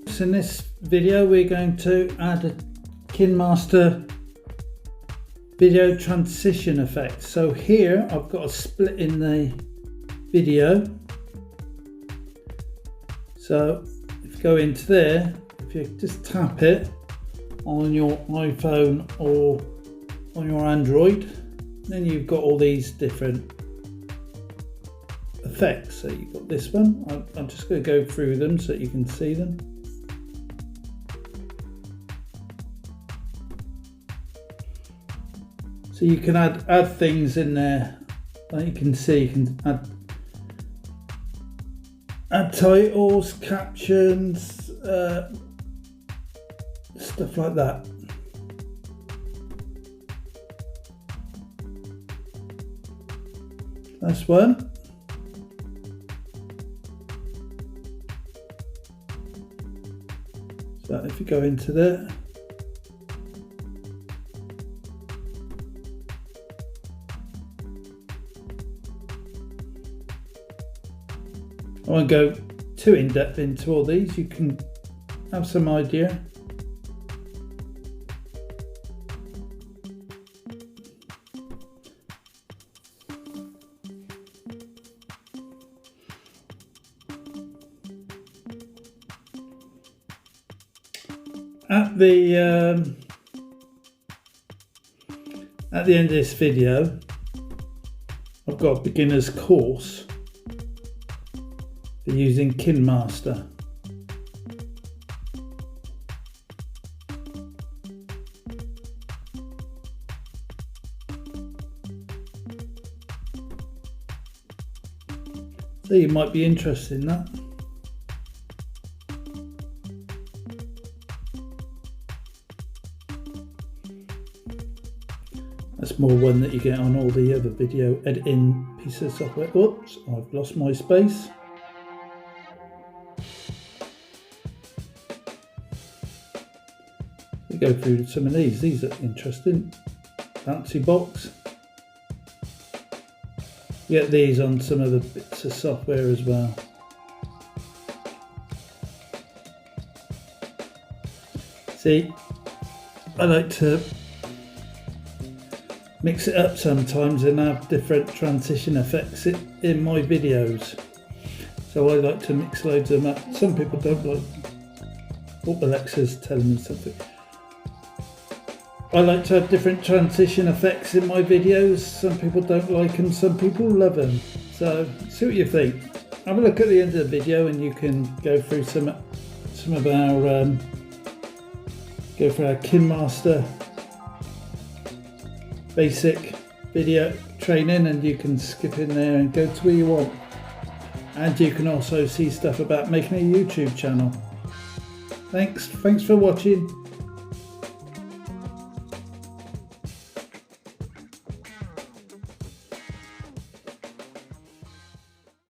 So in this video we're going to add a KineMaster video transition effect. So here I've got a split in the video. So if you go into there, if you just tap it on your iPhone or on your Android, then you've got all these different effects. So you've got this one. I'm just going to go through them so that you can see them. So you can add things in there. Like you can see, you can add titles, captions, stuff like that. That's one. So if you go into there, I won't go too in depth into all these, you can have some idea. At the end of this video, I've got a beginner's course for using KineMaster. So you might be interested in that. That's more one that you get on all the other video editing pieces of software. Oops, I've lost my space. We go through some of these. These are interesting. Bouncy box. You get these on some of the bits of software as well. See, I like to mix it up sometimes and have different transition effects in my videos. So I like to mix loads of them up. Some people don't like them. Oh, Alexa's telling me something. I like to have different transition effects in my videos. Some people don't like them, some people love them. So see what you think. Have a look at the end of the video and you can go through some of our KineMaster basic video training, and you can skip in there and go to where you want. And you can also see stuff about making a YouTube channel. Thanks for watching.